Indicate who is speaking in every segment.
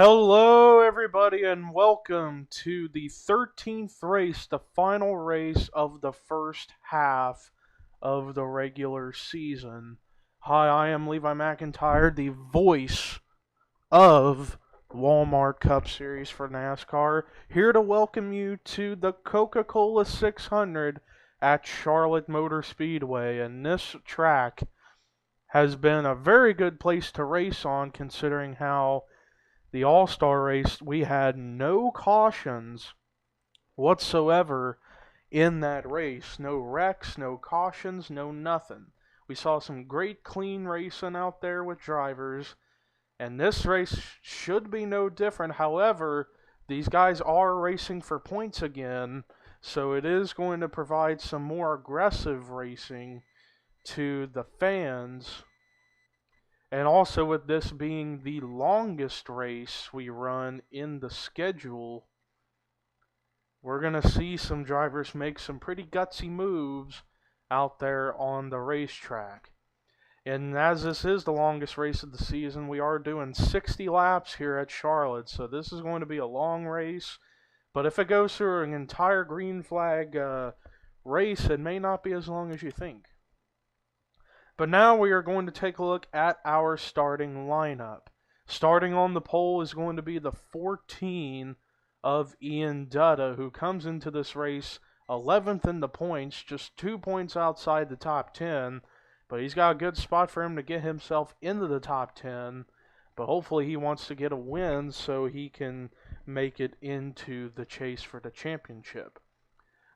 Speaker 1: Hello, everybody, and welcome to the 13th race, the final race of the first half of the regular season. Hi, I am Levi McIntyre, the voice of Walmart Cup Series for NASCAR, here to welcome you to the Coca-Cola 600 at Charlotte Motor Speedway. And this track has been a very good place to race on, considering how the All-Star race, we had no cautions whatsoever in that race. No wrecks, no cautions, no nothing. We saw some great clean racing out there with drivers, and this race should be no different. However, these guys are racing for points again, so it is going to provide some more aggressive racing to the fans. And also, with this being the longest race we run in the schedule, we're going to see some drivers make some pretty gutsy moves out there on the racetrack. And as this is the longest race of the season, we are doing 60 laps here at Charlotte. So this is going to be a long race. But if it goes through an entire green flag race, it may not be as long as you think. But now we are going to take a look at our starting lineup. Starting on the pole is going to be the 14 of Ian Dutta, who comes into this race 11th in the points, just 2 points outside the top 10. But he's got a good spot for him to get himself into the top 10. But hopefully he wants to get a win so he can make it into the chase for the championship.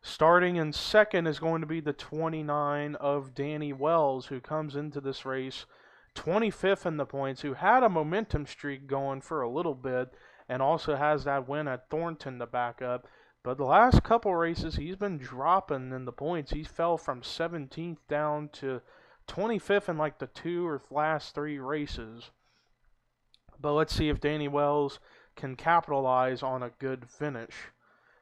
Speaker 1: Starting in second is going to be the 29 of Danny Wells, who comes into this race 25th in the points, who had a momentum streak going for a little bit, and also has that win at Thornton to back up. But the last couple races, he's been dropping in the points. He fell from 17th down to 25th in like the last three races. But let's see if Danny Wells can capitalize on a good finish.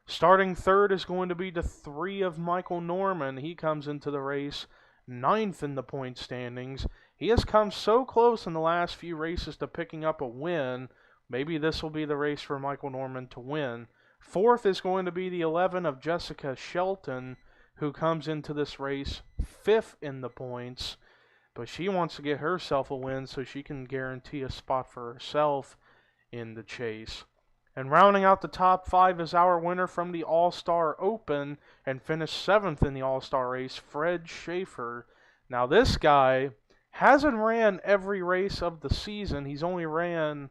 Speaker 1: Starting third is going to be the 3 of Michael Norman. He comes into the race 9th in the point standings. He has come so close in the last few races to picking up a win. Maybe this will be the race for Michael Norman to win. Fourth is going to be the 11 of Jessica Shelton, who comes into this race 5th in the points. But she wants to get herself a win so she can guarantee a spot for herself in the chase. And rounding out the top 5 is our winner from the All-Star Open and finished 7th in the All-Star race, Fred Schaefer. Now this guy hasn't ran every race of the season. He's only ran,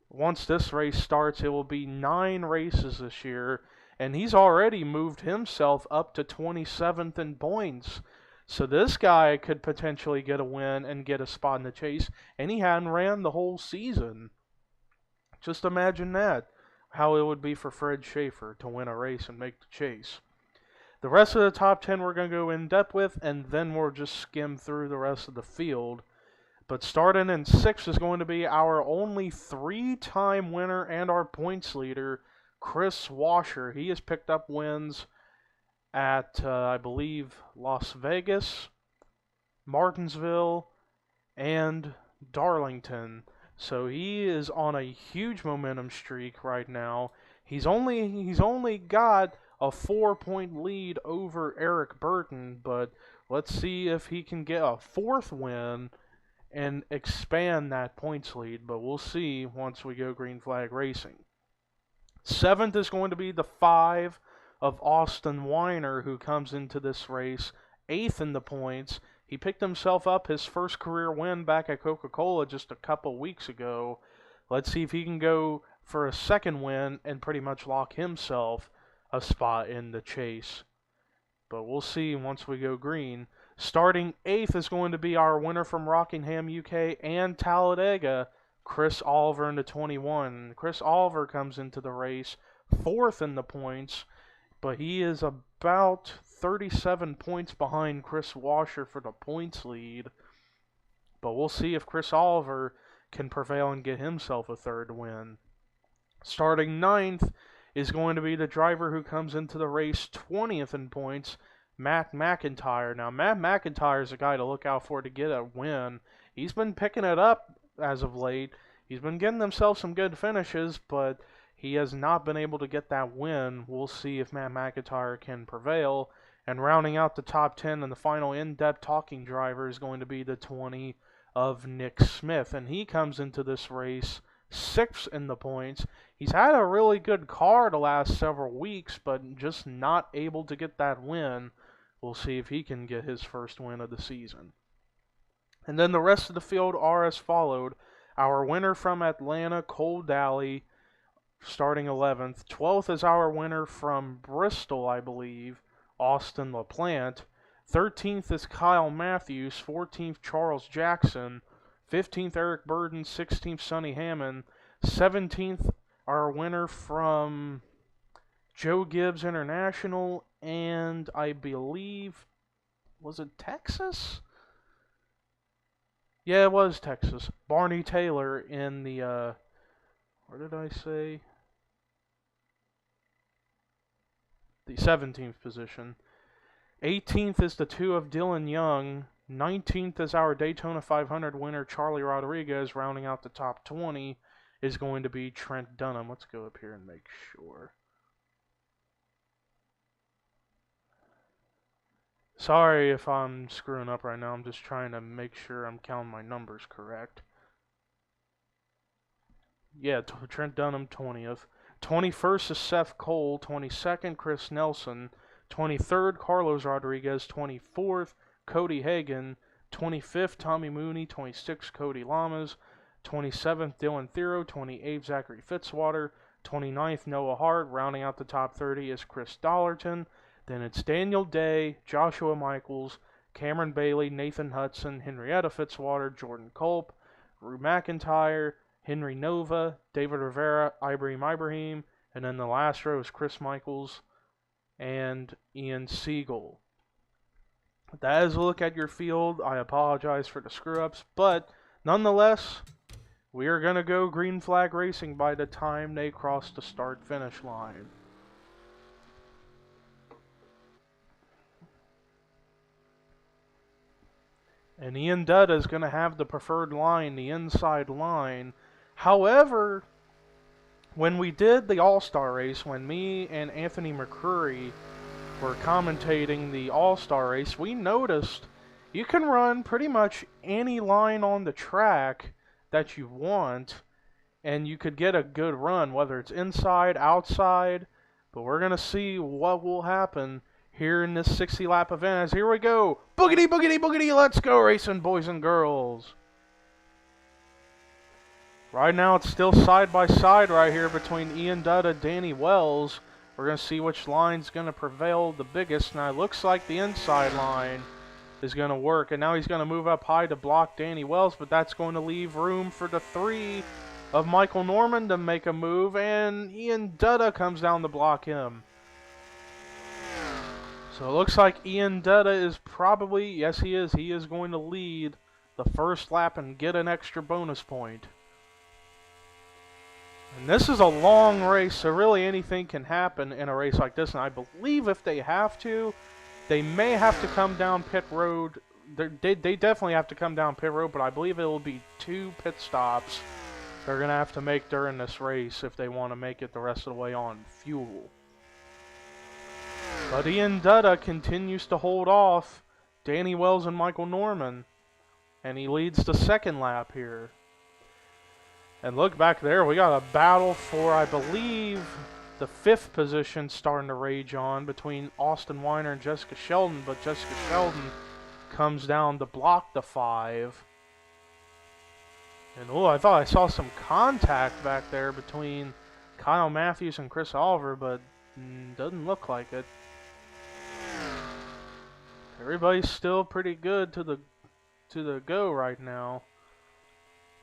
Speaker 1: once this race starts, it will be 9 races this year. And he's already moved himself up to 27th in points. So this guy could potentially get a win and get a spot in the chase. And he hadn't ran the whole season. Just imagine that, how it would be for Fred Schaefer to win a race and make the chase. The rest of the top 10 we're going to go in depth with, and then we'll just skim through the rest of the field. But starting in 6th is going to be our only 3-time winner and our points leader, Chris Washer. He has picked up wins at, I believe, Las Vegas, Martinsville, and Darlington. So he is on a huge momentum streak right now. He's only got a 4-point lead over Eric Burton, but let's see if he can get a 4th win and expand that points lead. But we'll see once we go green flag racing. 7th is going to be the 5 of Austin Weiner, who comes into this race 8th in the points. He picked himself up his first career win back at Coca-Cola just a couple weeks ago. Let's see if he can go for a second win and pretty much lock himself a spot in the chase. But we'll see once we go green. Starting 8th is going to be our winner from Rockingham, UK and Talladega, Chris Oliver in the 21. Chris Oliver comes into the race 4th in the points, but he is about 37 points behind Chris Washer for the points lead. But we'll see if Chris Oliver can prevail and get himself a 3rd win. Starting 9th is going to be the driver who comes into the race 20th in points, Matt McIntyre. Now, Matt McIntyre is a guy to look out for to get a win. He's been picking it up as of late. He's been getting himself some good finishes, but he has not been able to get that win. We'll see if Matt McIntyre can prevail. And rounding out the top 10 and the final in-depth talking driver is going to be the 20 of Nick Smith. And he comes into this race 6th in the points. He's had a really good car the last several weeks, but just not able to get that win. We'll see if he can get his first win of the season. And then the rest of the field are as followed. Our winner from Atlanta, Cole Daly, starting 11th. 12th is our winner from Bristol, I believe, Austin LaPlante. 13th is Kyle Matthews. 14th, Charles Jackson. 15th, Eric Burden. 16th, Sonny Hammond. 17th, our winner from Joe Gibbs International. And I believe, was it Texas? Yeah, it was Texas. Barney Taylor in the, where did I say? The 17th position. 18th is the 2 of Dylan Young. 19th is our Daytona 500 winner, Charlie Rodriguez. Rounding out the top 20 is going to be Trent Dunham. Let's go up here and make sure. Sorry if I'm screwing up right now. I'm just trying to make sure I'm counting my numbers correct. Yeah, Trent Dunham, 20th. 21st is Seth Cole. 22nd, Chris Nelson. 23rd, Carlos Rodriguez. 24th, Cody Hagan. 25th, Tommy Mooney. 26th, Cody Lamas. 27th, Dylan Thero. 28th, Zachary Fitzwater. 29th, Noah Hart. Rounding out the top 30 is Chris Dollarton. Then it's Daniel Day, Joshua Michaels, Cameron Bailey, Nathan Hudson, Henrietta Fitzwater, Jordan Culp, Rue McIntyre, Henry Nova, David Rivera, Ibrahim, and then the last row is Chris Michaels and Ian Siegel. That is a look at your field. I apologize for the screw-ups, but nonetheless, we are going to go green flag racing by the time they cross the start-finish line. And Ian Dutta is going to have the preferred line, the inside line. However, when we did the All-Star race, when me and Anthony McCreary were commentating the All-Star race, we noticed you can run pretty much any line on the track that you want, and you could get a good run, whether it's inside, outside. But we're going to see what will happen here in this 60-lap event. As here we go. Boogity, boogity, boogity. Let's go racing, boys and girls. Right now, it's still side by side right here between Ian Dutta and Danny Wells. We're going to see which line's going to prevail the biggest. Now, it looks like the inside line is going to work. And now he's going to move up high to block Danny Wells. But that's going to leave room for the 3 of Michael Norman to make a move. And Ian Dutta comes down to block him. So it looks like Ian Dutta is probably, yes he is going to lead the first lap and get an extra bonus point. And this is a long race, so really anything can happen in a race like this. And I believe if they have to, they may have to come down pit road. They definitely have to come down pit road, but I believe it will be 2 pit stops they're going to have to make during this race if they want to make it the rest of the way on fuel. But Ian Dutta continues to hold off Danny Wells and Michael Norman. And he leads the second lap here. And look back there, we got a battle for, I believe, the 5th position starting to rage on between Austin Weiner and Jessica Sheldon. But Jessica Sheldon comes down to block the 5. And oh, I thought I saw some contact back there between Kyle Matthews and Chris Oliver, but doesn't look like it. Everybody's still pretty good to the go right now.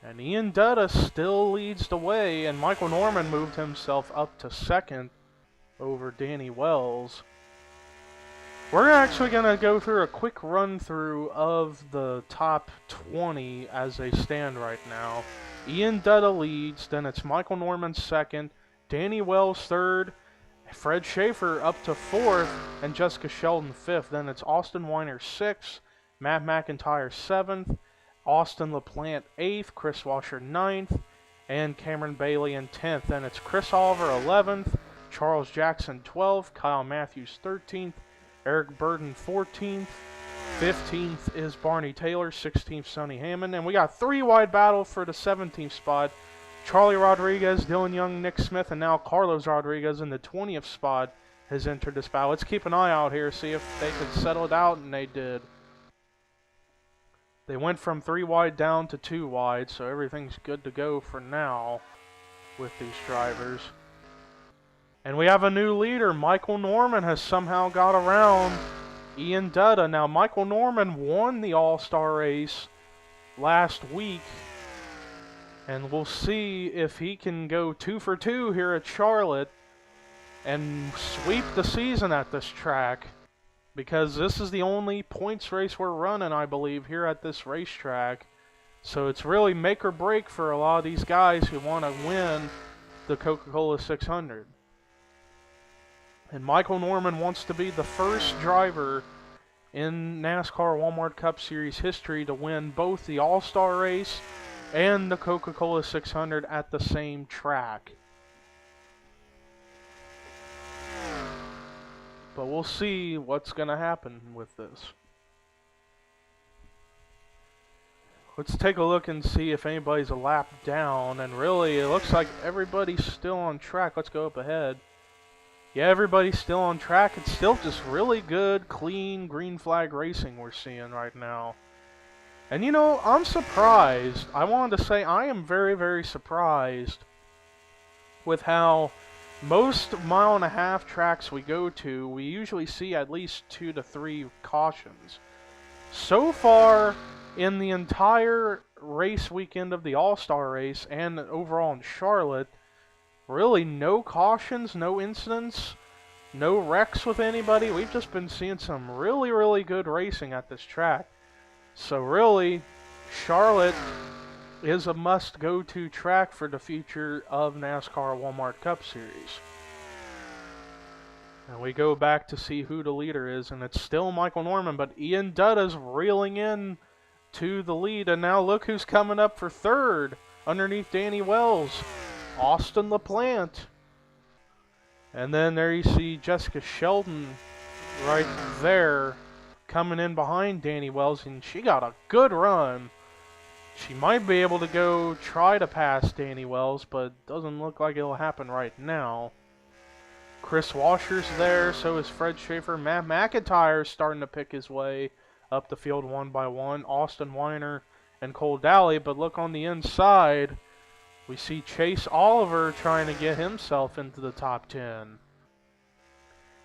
Speaker 1: And Ian Dutta still leads the way, and Michael Norman moved himself up to 2nd over Danny Wells. We're actually going to go through a quick run-through of the top 20 as they stand right now. Ian Dutta leads, then it's Michael Norman 2nd, Danny Wells 3rd, Fred Schaefer up to 4th, and Jessica Sheldon 5th. Then it's Austin Weiner 6th, Matt McIntyre 7th, Austin LaPlante 8th, Chris Washer 9th, and Cameron Bailey in 10th. And it's Chris Oliver 11th, Charles Jackson 12th, Kyle Matthews 13th, Eric Burden 14th, 15th is Barney Taylor, 16th Sonny Hammond, and we got 3-wide battle for the 17th spot. Charlie Rodriguez, Dylan Young, Nick Smith, and now Carlos Rodriguez in the 20th spot has entered this battle. Let's keep an eye out here, see if they could settle it out, and they did. They went from 3-wide down to 2-wide, so everything's good to go for now with these drivers. And we have a new leader. Michael Norman has somehow got around Ian Dutta. Now, Michael Norman won the All-Star race last week, and we'll see if he can go 2 for 2 here at Charlotte and sweep the season at this track, because this is the only points race we're running, I believe, here at this racetrack. So it's really make or break for a lot of these guys who want to win the Coca-Cola 600. And Michael Norman wants to be the first driver in NASCAR Walmart Cup Series history to win both the All-Star race and the Coca-Cola 600 at the same track. But we'll see what's going to happen with this. Let's take a look and see if anybody's a lap down. And really, it looks like everybody's still on track. Let's go up ahead. Yeah, everybody's still on track. It's still just really good, clean, green flag racing we're seeing right now. And you know, I'm surprised. I wanted to say I am very, very surprised with how most 1.5-mile tracks we go to, we usually see at least 2 to 3 cautions. So far, in the entire race weekend of the All-Star race and overall in Charlotte, really no cautions, no incidents, no wrecks with anybody. We've just been seeing some really, really good racing at this track. So really, Charlotte is a must-go-to track for the future of NASCAR Walmart Cup Series. And we go back to see who the leader is, and it's still Michael Norman, but Ian Dutta's reeling in to the lead, and now look who's coming up for third underneath Danny Wells, Austin LaPlante. And then there you see Jessica Sheldon right there coming in behind Danny Wells, and she got a good run. She might be able to go try to pass Danny Wells, but doesn't look like it'll happen right now. Chris Washer's there, so is Fred Schaefer. Matt McIntyre's starting to pick his way up the field one by one. Austin Weiner and Cole Dally, but look on the inside. We see Chase Oliver trying to get himself into the top 10.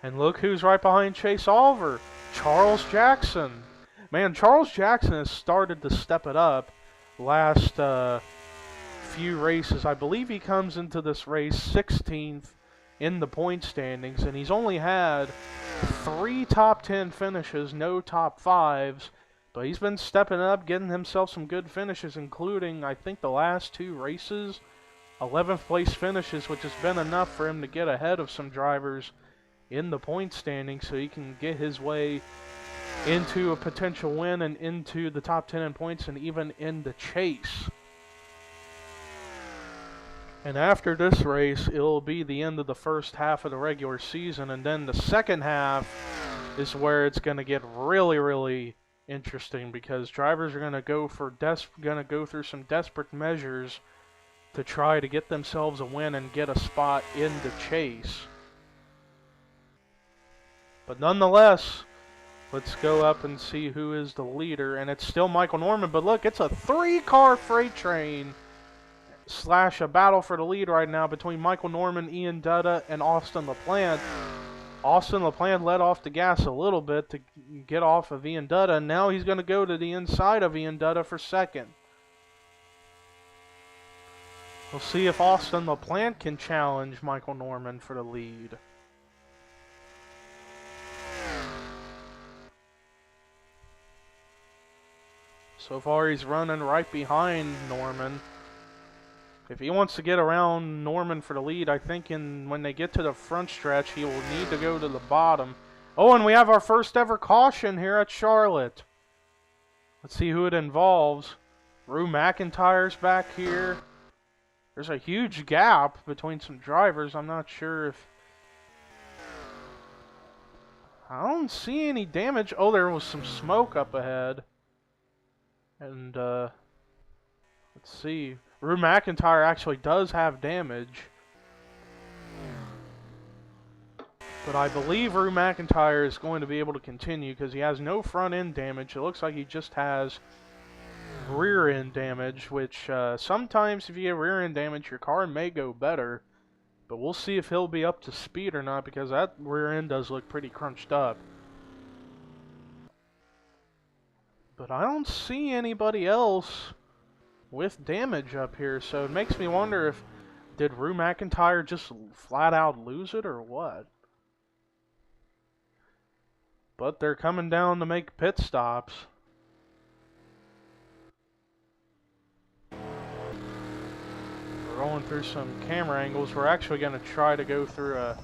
Speaker 1: And look who's right behind Chase Oliver. Charles Jackson. Man, Charles Jackson has started to step it up last few races. I believe he comes into this race 16th in the point standings, and he's only had 3 top 10 finishes, no top 5s, but he's been stepping up, getting himself some good finishes, including, I think, the last 2 races, 11th place finishes, which has been enough for him to get ahead of some drivers in the point standings so he can get his way into a potential win and into the top 10 in points and even in the chase. And after this race, it'll be the end of the first half of the regular season, and then the second half is where it's going to get really, really interesting, because drivers are going to go through some desperate measures to try to get themselves a win and get a spot in the chase. But nonetheless, let's go up and see who is the leader, and it's still Michael Norman, but look, it's a 3-car freight train / a battle for the lead right now between Michael Norman, Ian Dutta, and Austin LaPlante. Austin LaPlante let off the gas a little bit to get off of Ian Dutta, and now he's going to go to the inside of Ian Dutta for second. We'll see if Austin LaPlante can challenge Michael Norman for the lead. So far, he's running right behind Norman. If he wants to get around Norman for the lead, I think when they get to the front stretch, he will need to go to the bottom. Oh, and we have our first ever caution here at Charlotte. Let's see who it involves. Rue McIntyre's back here. There's a huge gap between some drivers. I'm not sure if... I don't see any damage. Oh, there was some smoke up ahead. And, let's see. Rue McIntyre actually does have damage. But I believe Rue McIntyre is going to be able to continue because he has no front end damage. It looks like he just has rear end damage, which sometimes if you get rear end damage, your car may go better. But we'll see if he'll be up to speed or not because that rear end does look pretty crunched up. But I don't see anybody else with damage up here, so it makes me wonder if did Rue McIntyre just flat out lose it or what? But they're coming down to make pit stops. We're going through some camera angles. We're actually going to try to go through a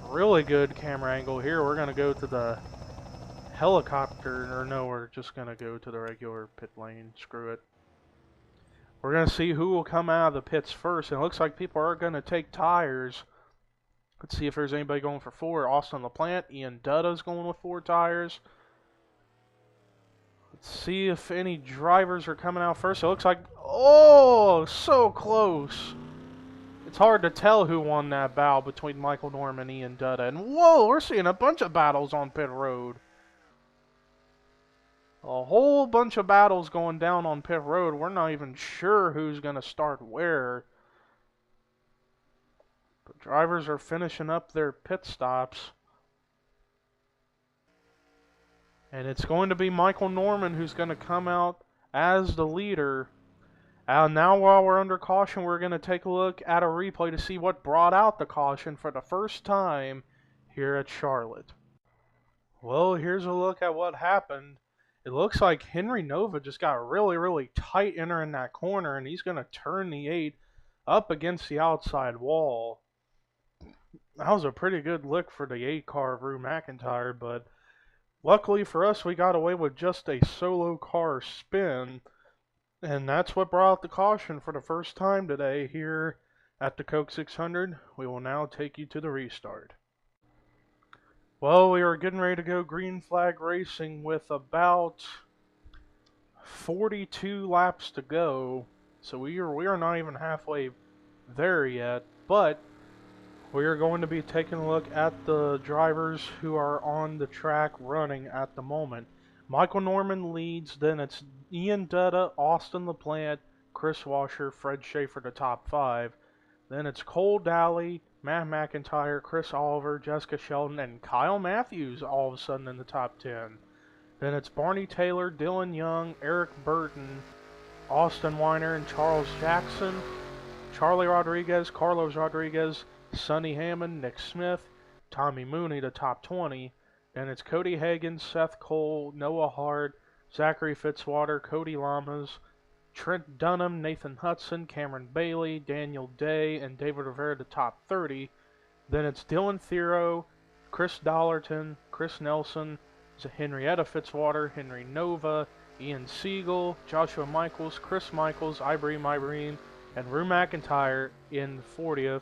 Speaker 1: really good camera angle here. We're going to go to the helicopter, or no, we're just going to go to the regular pit lane. Screw it. We're going to see who will come out of the pits first, and it looks like people are going to take tires. Let's see if there's anybody going for 4. Austin LaPlante, Ian Dutta's going with 4 tires. Let's see if any drivers are coming out first. It looks like, oh, so close. It's hard to tell who won that battle between Michael Norman and Ian Dutta. And whoa, we're seeing a bunch of battles on pit road. A whole bunch of battles going down on pit road. We're not even sure who's going to start where. But drivers are finishing up their pit stops. And it's going to be Michael Norman who's going to come out as the leader. Now while we're under caution, we're going to take a look at a replay to see what brought out the caution for the first time here at Charlotte. Well, here's a look at what happened. It looks like Henry Nova just got really, really tight entering that corner, and he's going to turn the 8 up against the outside wall. That was a pretty good lick for the 8 car of Rue McIntyre, but luckily for us, we got away with just a solo car spin, and that's what brought out the caution for the first time today here at the Coke 600. We will now take you to the restart. Well, we are getting ready to go green flag racing with about 42 laps to go. So we are not even halfway there yet, but we are going to be taking a look at the drivers who are on the track running at the moment. Michael Norman leads, then it's Ian Dutta, Austin LaPlante, Chris Washer, Fred Schaefer, the top 5. Then it's Cole Daly, Matt McIntyre, Chris Oliver, Jessica Sheldon, and Kyle Matthews all of a sudden in the top 10. Then it's Barney Taylor, Dylan Young, Eric Burton, Austin Weiner, and Charles Jackson, Charlie Rodriguez, Carlos Rodriguez, Sonny Hammond, Nick Smith, Tommy Mooney, the top 20. Then it's Cody Hagan, Seth Cole, Noah Hart, Zachary Fitzwater, Cody Lamas, Trent Dunham, Nathan Hudson, Cameron Bailey, Daniel Day, and David Rivera, the top 30. Then it's Dylan Thero, Chris Dollarton, Chris Nelson, Henrietta Fitzwater, Henry Nova, Ian Siegel, Joshua Michaels, Chris Michaels, Ibrahim, and Rue McIntyre in 40th.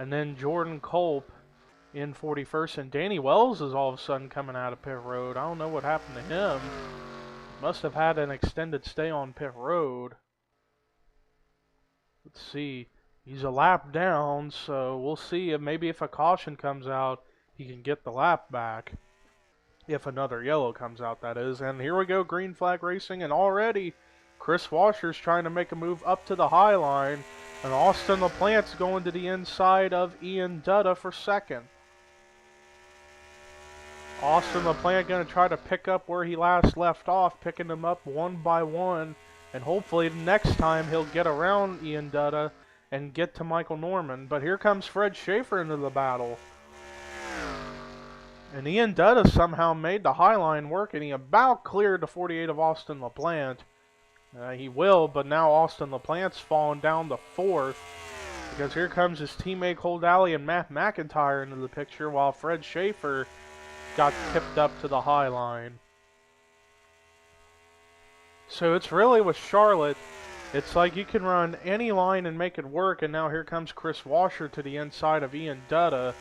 Speaker 1: And then Jordan Culp in 41st. And Danny Wells is all of a sudden coming out of pit road. I don't know what happened to him. Must have had an extended stay on pit road. Let's see. He's a lap down, so we'll see if maybe if a caution comes out, he can get the lap back. If another yellow comes out, that is. And here we go, green flag racing, and already Chris Washer's trying to make a move up to the high line, and Austin LaPlante's going to the inside of Ian Dutta for second. Austin LaPlante going to try to pick up where he last left off, picking them up one by one, and hopefully next time he'll get around Ian Dutta and get to Michael Norman. But here comes Fred Schaefer into the battle. And Ian Dutta somehow made the high line work, and he about cleared the 48 of Austin LaPlante. He will, but now Austin LaPlante's fallen down to 4th, because here comes his teammate Cole Daly and Matt McIntyre into the picture, while Fred Schaefer got tipped up to the high line. So it's really with Charlotte, It's like you can run any line and make it work, and now here comes Chris Washer to the inside of Ian Dutta.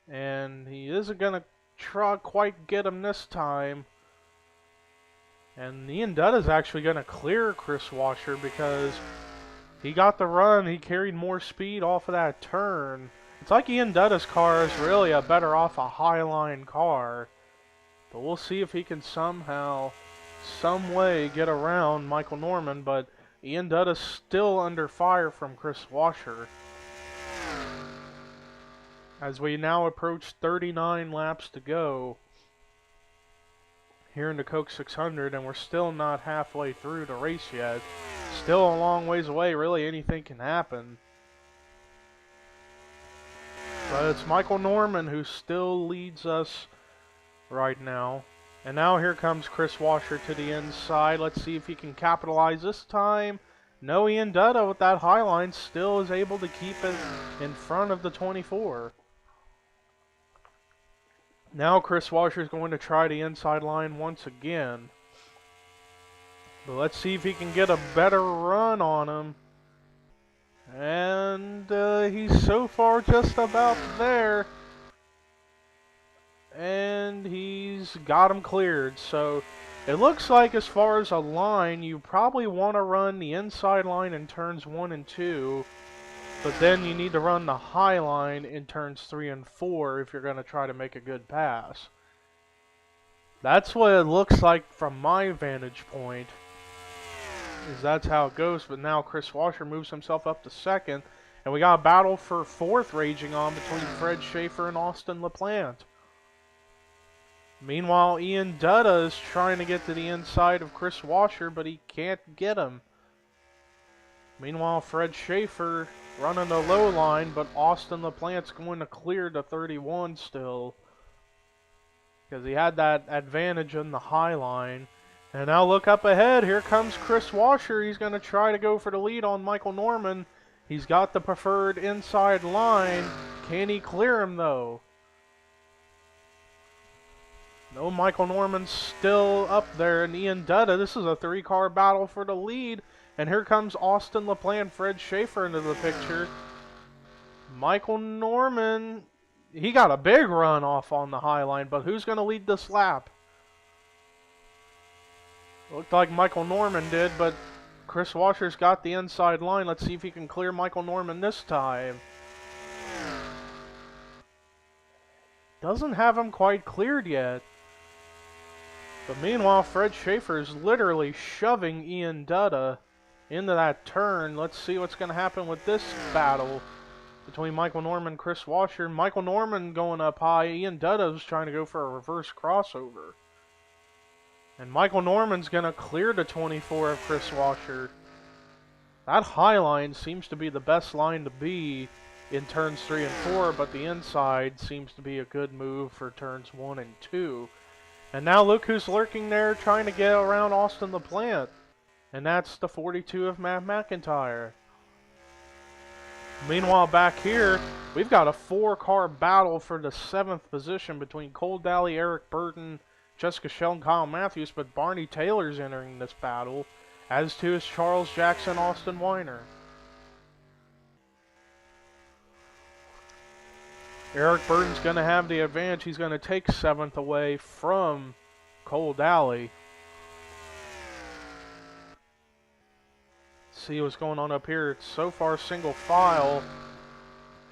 Speaker 1: And he isn't going to try quite get him this time. And Ian Dutta's actually going to clear Chris Washer because he got the run. He carried more speed off of that turn. It's like Ian Dutta's car is really a better off a Highline car. But we'll see if he can somehow, some way get around Michael Norman. But Ian Dutta's still under fire from Chris Washer. As we now approach 39 laps to go here in the Coke 600, and we're still not halfway through the race yet. Still a long ways away. Really anything can happen. But it's Michael Norman who still leads us right now. And now here comes Chris Washer to the inside. Let's see if he can capitalize this time. No, Ian Dutta with that high line still is able to keep it in front of the 24. Now Chris Washer is going to try the inside line once again. But let's see if he can get a better run on him. And he's so far just about there. And he's got him cleared. So it looks like as far as a line, you probably want to run the inside line in turns 1 and 2. But then you need to run the high line in turns 3 and 4 if you're going to try to make a good pass. That's what it looks like from my vantage point. That's how it goes. But now Chris Washer moves himself up to second. And we got a battle for fourth raging on between Fred Schaefer and Austin LaPlante. Meanwhile, Ian Dutta is trying to get to the inside of Chris Washer, but he can't get him. Meanwhile, Fred Schaefer running the low line, but Austin LaPlante's going to clear the 31 still. Because he had that advantage in the high line. And now look up ahead. Here comes Chris Washer. He's going to try to go for the lead on Michael Norman. He's got the preferred inside line. Can he clear him, though? No, Michael Norman's still up there. And Ian Dutta, this is a 3-car battle for the lead. And here comes Austin LaPlante, Fred Schaefer into the picture. Michael Norman, he got a big run off on the high line, but who's going to lead this lap? Looked like Michael Norman did, but Chris Washer's got the inside line. Let's see if he can clear Michael Norman this time. Doesn't have him quite cleared yet. But meanwhile, Fred Schaefer is literally shoving Ian Dutta into that turn. Let's see what's going to happen with this battle between Michael Norman and Chris Washer. Michael Norman going up high. Ian Dutta was trying to go for a reverse crossover. And Michael Norman's going to clear the 24 of Chris Washer. That high line seems to be the best line to be in turns 3 and 4, but the inside seems to be a good move for turns 1 and 2. And now look who's lurking there trying to get around Austin LaPlante. And that's the 42 of Matt McIntyre. Meanwhile, back here, we've got a 4-car battle for the 7th position between Cole Daly, Eric Burton, Jessica Shell, and Kyle Matthews, but Barney Taylor's entering this battle, as too is Charles Jackson, Austin Weiner. Eric Burton's going to have the advantage. He's going to take 7th away from Cole Daly. See what's going on up here. It's so far single file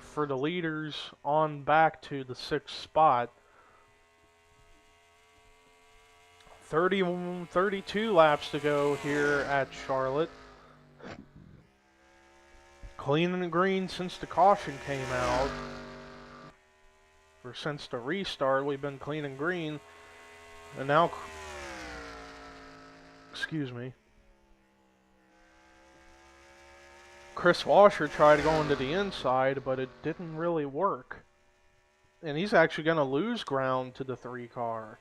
Speaker 1: for the leaders on back to the 6th spot. 32 laps to go here at Charlotte. Clean and green since the caution came out. Or since the restart, we've been clean and green. And now, excuse me, Chris Washer tried to go into the inside, but it didn't really work. And he's actually going to lose ground to the 3-car.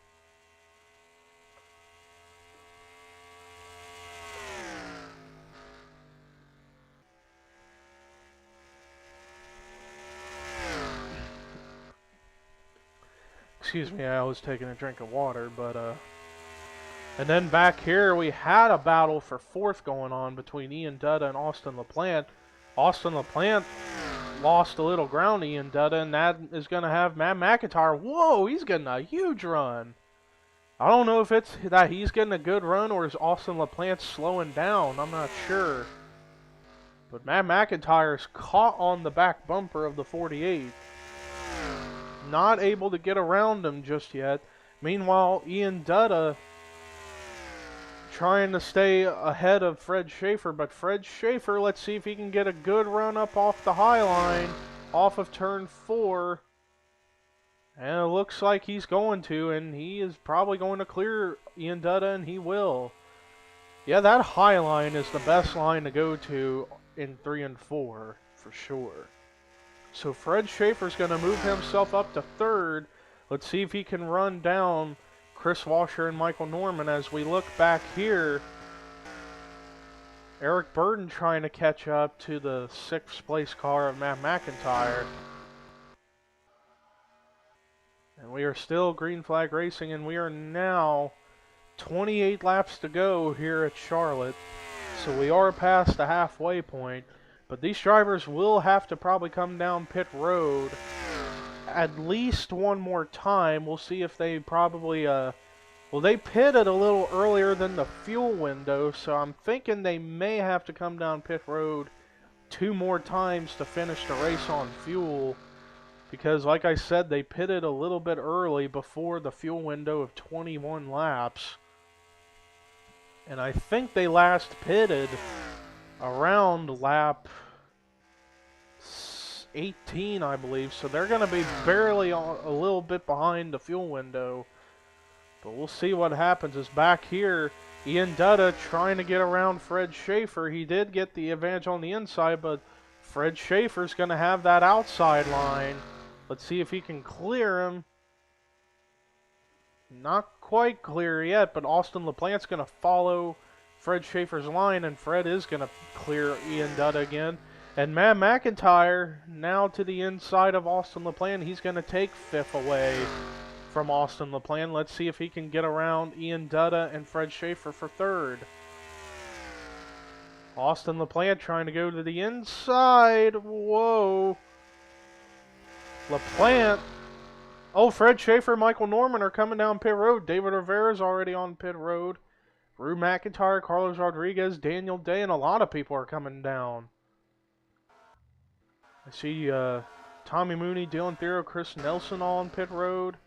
Speaker 1: Excuse me, I was taking a drink of water, but And then back here, we had a battle for fourth going on between Ian Dutta and Austin LaPlante. Austin LaPlante lost a little ground to Ian Dutta, and that is going to have Matt McIntyre. Whoa, he's getting a huge run. I don't know if it's that he's getting a good run or is Austin LaPlante slowing down. I'm not sure. But Matt McIntyre's caught on the back bumper of the 48. Not able to get around him just yet. Meanwhile, Ian Dutta trying to stay ahead of Fred Schaefer, but Fred Schaefer, let's see if he can get a good run up off the high line, off of turn 4. And it looks like he's going to, and he is probably going to clear Ian Dutta, and he will. Yeah, that high line is the best line to go to in 3 and 4, for sure. So Fred Schaefer's going to move himself up to 3rd. Let's see if he can run down Chris Washer and Michael Norman. As we look back here, Eric Burden trying to catch up to the 6th place car of Matt McIntyre. And we are still green flag racing, and we are now 28 laps to go here at Charlotte. So we are past the halfway point. But these drivers will have to probably come down pit road at least one more time. We'll see if they probably, well, they pitted a little earlier than the fuel window, so I'm thinking they may have to come down pit road 2 more times to finish the race on fuel. Because, like I said, they pitted a little bit early before the fuel window of 21 laps. And I think they last pitted around lap 18, I believe. So they're going to be barely a little bit behind the fuel window. But we'll see what happens. Is back here, Ian Dutta trying to get around Fred Schaefer. He did get the advantage on the inside, but Fred Schaefer's going to have that outside line. Let's see if he can clear him. Not quite clear yet, but Austin LaPlante's going to follow Fred Schaefer's line, and Fred is going to clear Ian Dutta again. And Matt McIntyre now to the inside of Austin LaPlante. He's going to take 5th away from Austin LaPlante. Let's see if he can get around Ian Dutta and Fred Schaefer for 3rd. Austin LaPlante trying to go to the inside. Whoa. LaPlante. Oh, Fred Schaefer and Michael Norman are coming down pit road. David Rivera's already on pit road. Rue McIntyre, Carlos Rodriguez, Daniel Day, and a lot of people are coming down. I see Tommy Mooney, Dylan Thero, Chris Nelson all on pit road.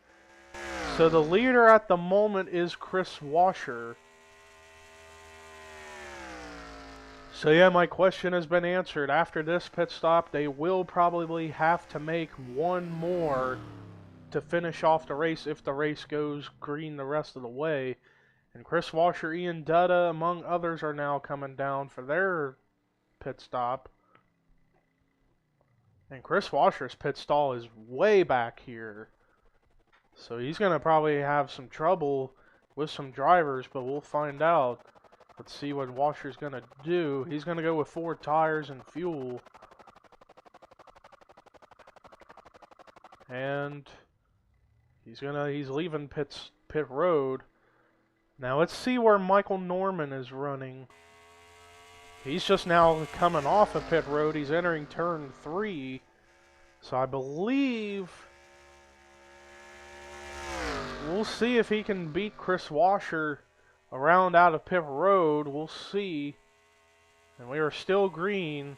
Speaker 1: So the leader at the moment is Chris Washer. So yeah, my question has been answered. After this pit stop, they will probably have to make one more to finish off the race if the race goes green the rest of the way. And Chris Washer, Ian Dutta, among others, are now coming down for their pit stop. And Chris Washer's pit stall is way back here. So he's going to probably have some trouble with some drivers, but we'll find out. Let's see what Washer's going to do. He's going to go with 4 tires and fuel. And he's leaving pit road. Now let's see where Michael Norman is running. He's just now coming off of pit road. He's entering turn 3. So I believe we'll see if he can beat Chris Washer around out of pit road. We'll see. And we are still green.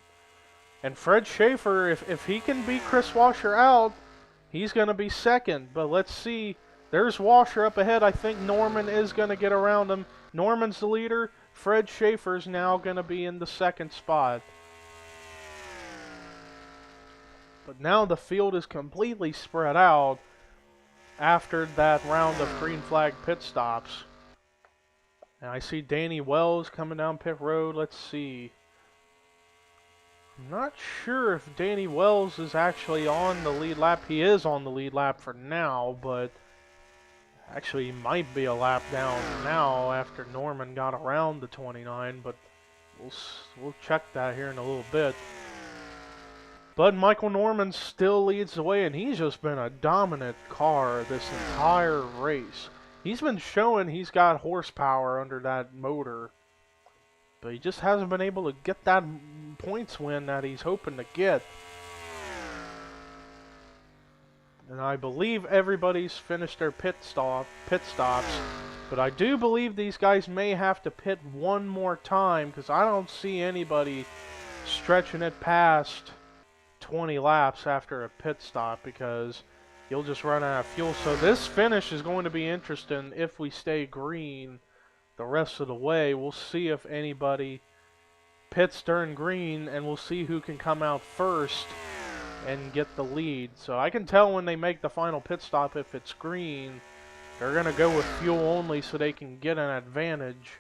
Speaker 1: And Fred Schaefer, if he can beat Chris Washer out, he's going to be 2nd. But let's see. There's Washer up ahead. I think Norman is going to get around him. Norman's the leader. Fred Schaefer's now going to be in the 2nd spot. But now the field is completely spread out after that round of green flag pit stops. And I see Danny Wells coming down pit road. Let's see. I'm not sure if Danny Wells is actually on the lead lap. He is on the lead lap for now, but actually he might be a lap down now after Norman got around the 29, but we'll check that here in a little bit. But Michael Norman still leads the way, and he's just been a dominant car this entire race. He's been showing he's got horsepower under that motor, but he just hasn't been able to get that points win that he's hoping to get. And I believe everybody's finished their pit stops, but I do believe these guys may have to pit one more time because I don't see anybody stretching it past 20 laps after a pit stop because you'll just run out of fuel. So this finish is going to be interesting if we stay green the rest of the way. We'll see if anybody pits during green, and we'll see who can come out first and get the lead. So I can tell when they make the final pit stop if it's green, they're going to go with fuel only so they can get an advantage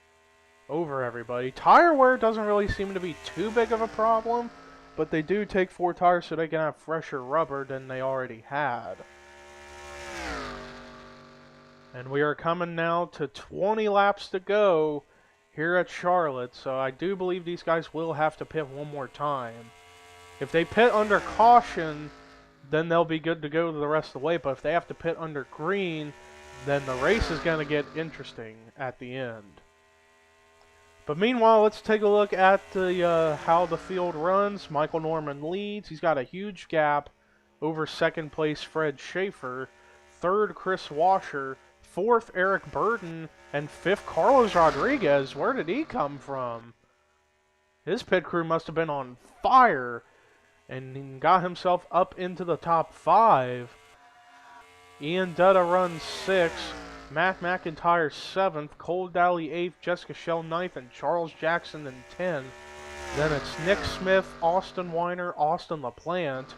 Speaker 1: over everybody. Tire wear doesn't really seem to be too big of a problem, but they do take 4 tires so they can have fresher rubber than they already had. And we are coming now to 20 laps to go here at Charlotte, so I do believe these guys will have to pit one more time. If they pit under caution, then they'll be good to go the rest of the way, but if they have to pit under green, then the race is going to get interesting at the end. But meanwhile, let's take a look at the how the field runs. Michael Norman leads. He's got a huge gap over second place Fred Schaefer, third Chris Washer, fourth Eric Burden, and fifth Carlos Rodriguez. Where did he come from? His pit crew must have been on fire and got himself up into the top 5. Ian Dutta runs 6th, Matt McIntyre 7th, Cole Daly 8th, Jessica Shell 9th, and Charles Jackson in 10th. Then it's Nick Smith, Austin Weiner, Austin LaPlante,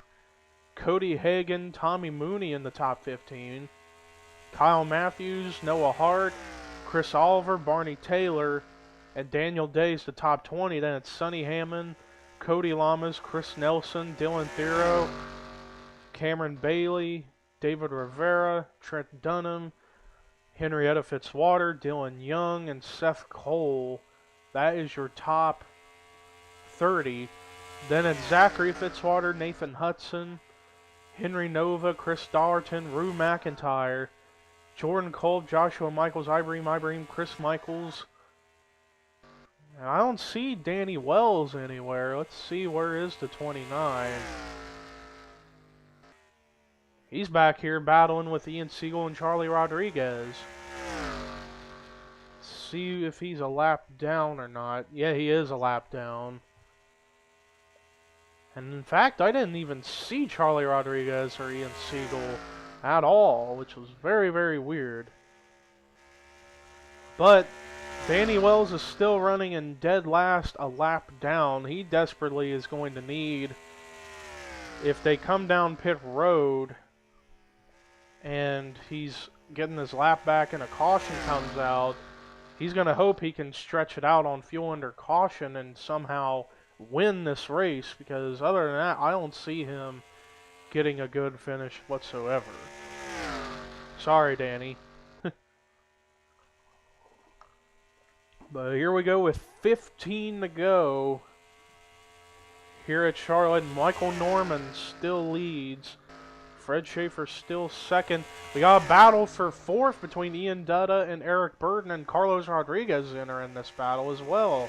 Speaker 1: Cody Hagan, Tommy Mooney in the top 15, Kyle Matthews, Noah Hart, Chris Oliver, Barney Taylor, and Daniel Day's the top 20. Then it's Sonny Hammond, Cody Lamas, Chris Nelson, Dylan Thero, Cameron Bailey, David Rivera, Trent Dunham, Henrietta Fitzwater, Dylan Young, and Seth Cole. That is your top 30. Then it's Zachary Fitzwater, Nathan Hudson, Henry Nova, Chris Dollarton, Rue McIntyre, Jordan Kolb, Joshua Michaels, Ibrahim, Chris Michaels. And I don't see Danny Wells anywhere. Let's see, where is the 29? He's back here battling with Ian Siegel and Charlie Rodriguez. Let's see if he's a lap down or not. Yeah, he is a lap down. And in fact, I didn't even see Charlie Rodriguez or Ian Siegel at all, which was very, very weird. But Danny Wells is still running in dead last, a lap down. He desperately is going to need, if they come down pit road and he's getting his lap back and a caution comes out, he's going to hope he can stretch it out on fuel under caution and somehow win this race, because other than that, I don't see him getting a good finish whatsoever. Sorry, Danny. But here we go with 15 to go here at Charlotte. Michael Norman still leads. Fred Schaefer still second. We got a battle for 4th between Ian Dutta and Eric Burden, and Carlos Rodriguez entering this battle as well.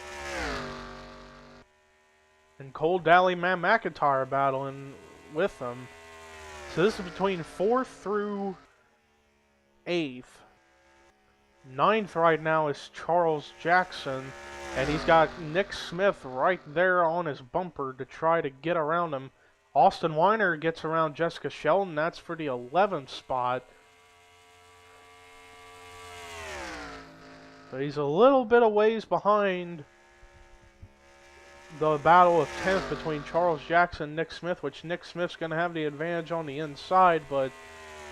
Speaker 1: And Cole Daly, Matt McIntyre battling with them. So this is between 4th through 8th. 9th right now is Charles Jackson, and he's got Nick Smith right there on his bumper to try to get around him. Austin Weiner gets around Jessica Sheldon. That's for the 11th spot. But he's a little bit of ways behind the battle of 10th between Charles Jackson and Nick Smith, which Nick Smith's going to have the advantage on the inside, but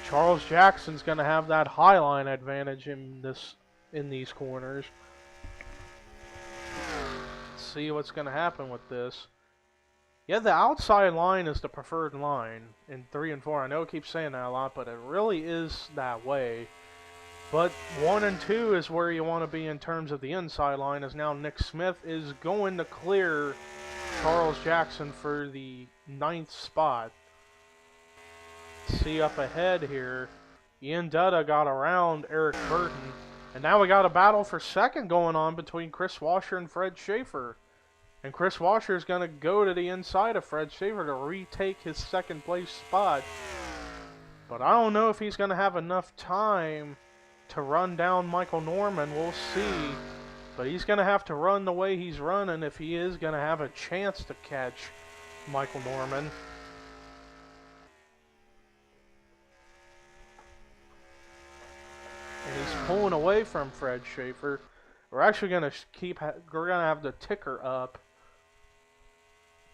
Speaker 1: Charles Jackson's going to have that highline advantage in these corners. Let's see what's going to happen with this. Yeah, the outside line is the preferred line in 3 and 4. I know I keep saying that a lot, but it really is that way. But 1 and 2 is where you want to be in terms of the inside line, as now Nick Smith is going to clear Charles Jackson for the 9th spot. See up ahead here, Ian Dutta got around Eric Burton. And now we got a battle for second going on between Chris Washer and Fred Schaefer. And Chris Washer is going to go to the inside of Fred Schaefer to retake his second place spot. But I don't know if he's going to have enough time to run down Michael Norman. We'll see. But he's going to have to run the way he's running if he is going to have a chance to catch Michael Norman. And he's pulling away from Fred Schaefer. We're actually going to have the ticker up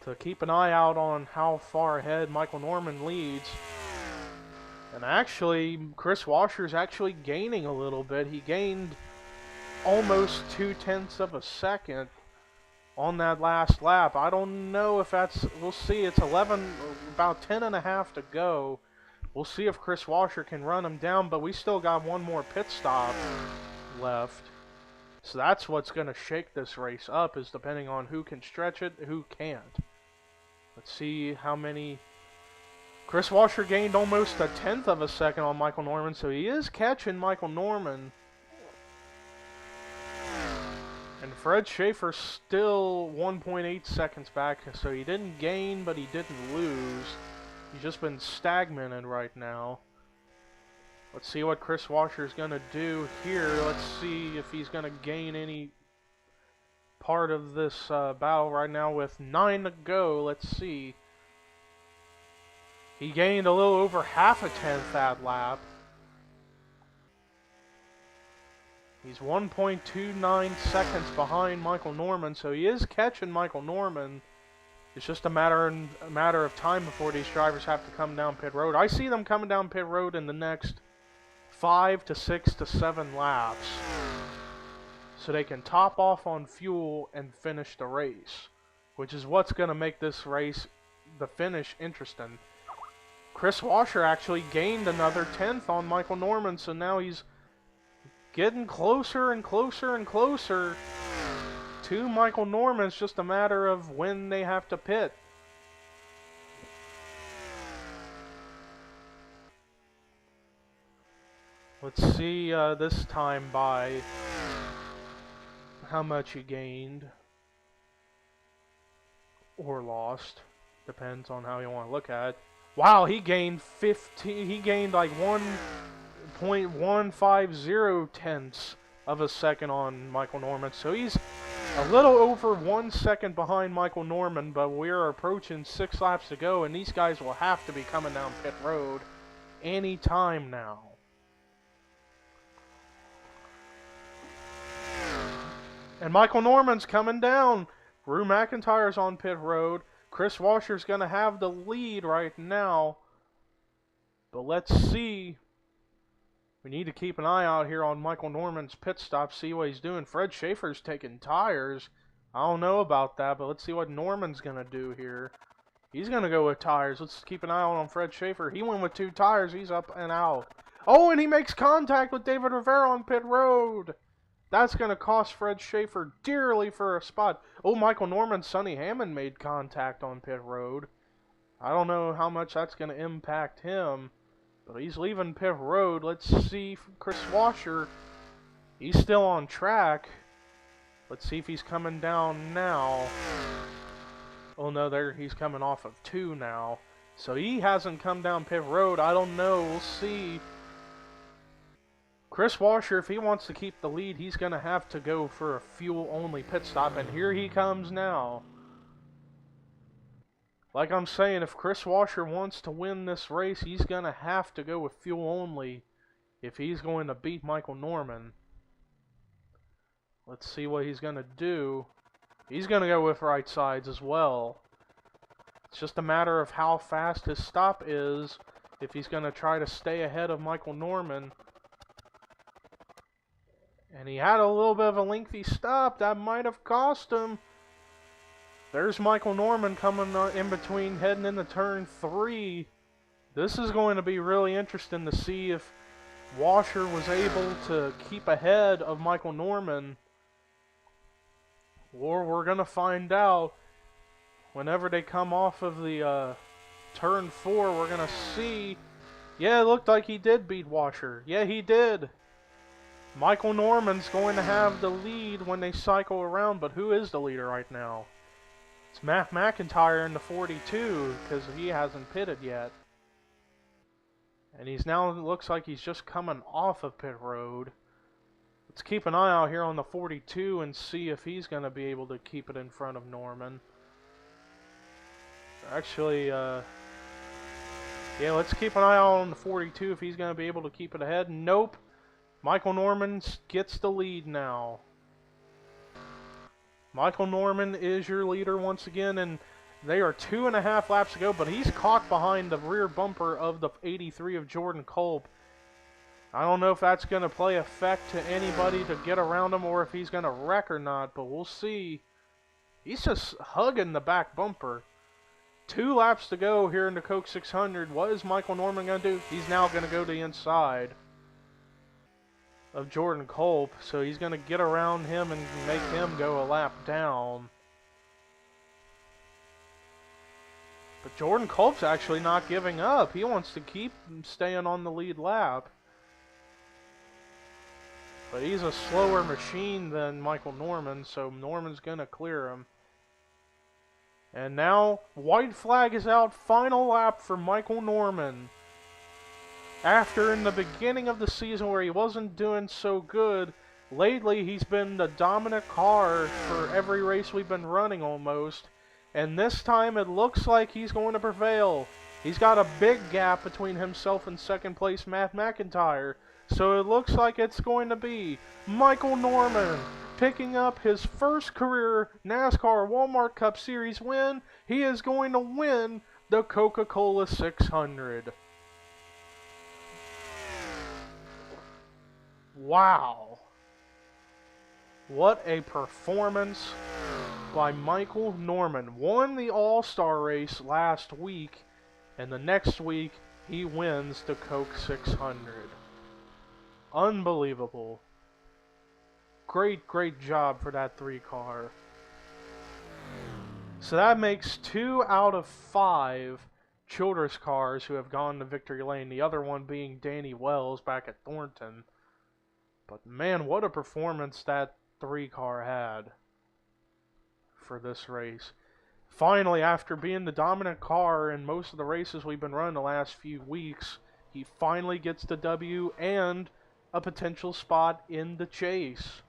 Speaker 1: to keep an eye out on how far ahead Michael Norman leads. And actually, Chris Washer's actually gaining a little bit. He gained almost 0.2 of a second on that last lap. I don't know if that's, we'll see. It's about 10.5 to go. We'll see if Chris Washer can run him down, but we still got one more pit stop left. So that's what's going to shake this race up, is depending on who can stretch it, who can't. Let's see how many. Chris Washer gained almost 1/10 of a second on Michael Norman, so he is catching Michael Norman. And Fred Schaefer still 1.8 seconds back, so he didn't gain, but he didn't lose. He's just been stagnated right now. Let's see what Chris Washer's going to do here. Let's see if he's going to gain any part of this battle right now with 9 to go. Let's see. He gained a little over 0.5 that lap. He's 1.29 seconds behind Michael Norman, so he is catching Michael Norman. It's just a matter of time before these drivers have to come down pit road. I see them coming down pit road in the next 5 to 6 to 7 laps, so they can top off on fuel and finish the race, which is what's going to make this race, the finish, interesting. Chris Washer actually gained another 1/10 on Michael Norman, so now he's getting closer and closer and closer to Michael Norman. It's just a matter of when they have to pit. Let's see this time by how much he gained or lost. Depends on how you want to look at it. Wow, he gained 15. He gained like 1.150 of a second on Michael Norman. So he's a little over 1 second behind Michael Norman, but we're approaching 6 laps to go, and these guys will have to be coming down pit road any time now. And Michael Norman's coming down. Rue McIntyre's on pit road. Chris Washer's going to have the lead right now. But let's see. We need to keep an eye out here on Michael Norman's pit stop, see what he's doing. Fred Schaefer's taking tires. I don't know about that, but let's see what Norman's going to do here. He's going to go with tires. Let's keep an eye out on Fred Schaefer. He went with 2 tires. He's up and out. Oh, and he makes contact with David Rivera on pit road. That's going to cost Fred Schaefer dearly for a spot. Oh, Michael Norman, Sonny Hammond made contact on pit road. I don't know how much that's going to impact him, but he's leaving pit road. Let's see Chris Washer. He's still on track. Let's see if he's coming down now. Oh, no, there he's coming off of 2 now. So he hasn't come down pit road. I don't know. We'll see. Chris Washer, if he wants to keep the lead, he's going to have to go for a fuel-only pit stop, and here he comes now. Like I'm saying, if Chris Washer wants to win this race, he's going to have to go with fuel-only if he's going to beat Michael Norman. Let's see what he's going to do. He's going to go with right sides as well. It's just a matter of how fast his stop is, if he's going to try to stay ahead of Michael Norman. And he had a little bit of a lengthy stop. That might have cost him. There's Michael Norman coming in between, heading into turn 3. This is going to be really interesting to see if Washer was able to keep ahead of Michael Norman. Or we're going to find out whenever they come off of the turn 4. We're going to see Yeah, it looked like he did beat Washer. Yeah, he did. Michael Norman's going to have the lead when they cycle around, but who is the leader right now? It's Matt McIntyre in the 42 because he hasn't pitted yet. And he's now, looks like he's just coming off of pit road. Let's keep an eye out here on the 42 and see if he's going to be able to keep it in front of Norman. Actually, yeah, let's keep an eye out on the 42 if he's going to be able to keep it ahead. Nope. Michael Norman gets the lead now. Michael Norman is your leader once again, and they are 2.5 laps to go, but he's caught behind the rear bumper of the 83 of Jordan Kolb. I don't know if that's going to play effect to anybody to get around him or if he's going to wreck or not, but we'll see. He's just hugging the back bumper. 2 laps to go here in the Coke 600. What is Michael Norman going to do? He's now going to go to the inside of Jordan Kolb, so he's going to get around him and make him go a lap down. But Jordan Kolb's actually not giving up. He wants to keep staying on the lead lap. But he's a slower machine than Michael Norman, so Norman's going to clear him. And now, white flag is out. Final lap for Michael Norman. After in the beginning of the season where he wasn't doing so good, lately he's been the dominant car for every race we've been running almost. And this time it looks like he's going to prevail. He's got a big gap between himself and second place Matt McIntyre. So it looks like it's going to be Michael Norman picking up his first career NASCAR Walmart Cup Series win. He is going to win the Coca-Cola 600. Wow. What a performance by Michael Norman. Won the All-Star race last week, and the next week he wins the Coke 600. Unbelievable. Great job for that 3 car. So that makes 2 out of 5 Childress cars who have gone to victory lane, the other one being Danny Wells back at Thornton. But man, what a performance that 3 car had for this race. Finally, after being the dominant car in most of the races we've been running the last few weeks, he finally gets the W and a potential spot in the chase.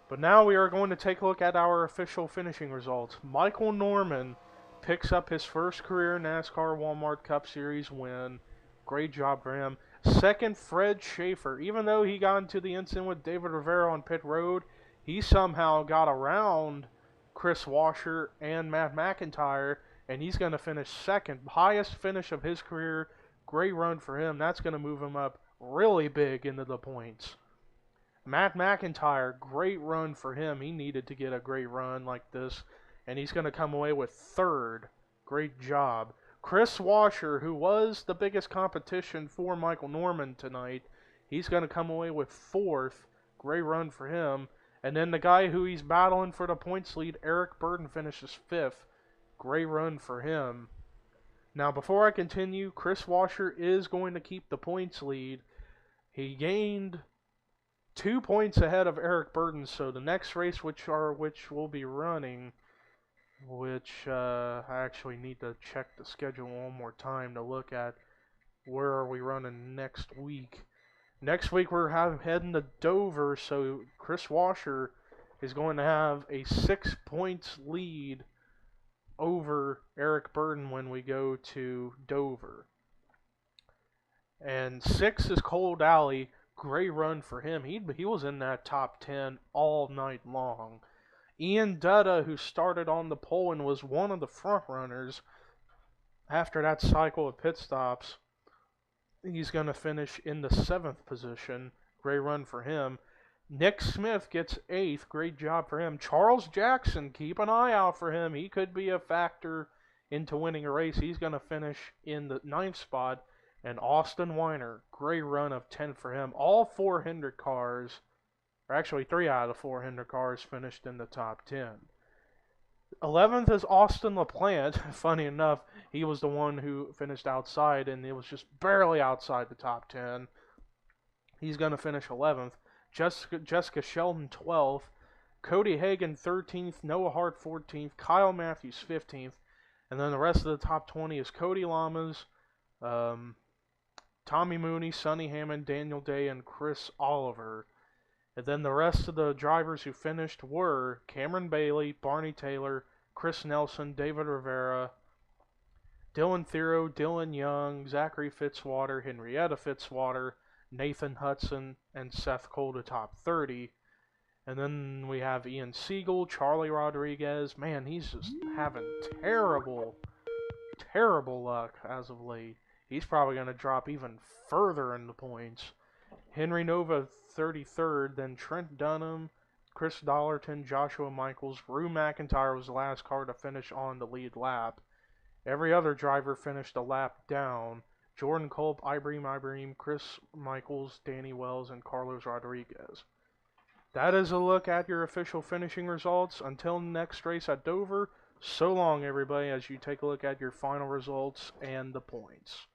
Speaker 1: But now we are going to take a look at our official finishing results. Michael Norman picks up his first career NASCAR Walmart Cup Series win. Great job for him. Second, Fred Schaefer. Even though he got into the incident with David Rivera on pit road, he somehow got around Chris Washer and Matt McIntyre, and he's going to finish second. Highest finish of his career. Great run for him. That's going to move him up really big into the points. Matt McIntyre, great run for him. He needed to get a great run like this, and he's going to come away with third. Great job. Chris Washer, who was the biggest competition for Michael Norman tonight, he's going to come away with fourth. Great run for him. And then the guy who he's battling for the points lead, Eric Burden, finishes fifth. Great run for him. Now, before I continue, Chris Washer is going to keep the points lead. He gained 2 points ahead of Eric Burden, so the next race which we'll be running, which I actually need to check the schedule one more time to look at where are we running next week. Next week we're heading to Dover, so Chris Washer is going to have a 6 points lead over Eric Burden when we go to Dover. And 6 is Cold Alley. Great run for him. He was in that top 10 all night long. Ian Dutta, who started on the pole and was one of the front runners after that cycle of pit stops, he's going to finish in the 7th position. Great run for him. Nick Smith gets 8th. Great job for him. Charles Jackson, keep an eye out for him. He could be a factor into winning a race. He's going to finish in the 9th spot. And Austin Weiner, great run of 10th for him. All 4 Hendrick cars, or actually 3 out of the 4 Hendrick cars, finished in the top 10. 11th is Austin LaPlante. Funny enough, he was the one who finished outside, and it was just barely outside the top 10. He's going to finish 11th. Jessica Sheldon 12th. Cody Hagan 13th. Noah Hart 14th. Kyle Matthews 15th. And then the rest of the top 20 is Cody Lamas, Tommy Mooney, Sonny Hammond, Daniel Day, and Chris Oliver. And then the rest of the drivers who finished were Cameron Bailey, Barney Taylor, Chris Nelson, David Rivera, Dylan Thero, Dylan Young, Zachary Fitzwater, Henrietta Fitzwater, Nathan Hudson, and Seth Cole to top 30. And then we have Ian Siegel, Charlie Rodriguez. Man, he's just having terrible luck as of late. He's probably going to drop even further in the points. Henry Nova 33rd, then Trent Dunham, Chris Dollarton, Joshua Michaels. Rue McIntyre was the last car to finish on the lead lap. Every other driver finished a lap down. Jordan Culp, Ibrahim, Chris Michaels, Danny Wells, and Carlos Rodriguez. That is a look at your official finishing results. Until next race at Dover, so long everybody as you take a look at your final results and the points.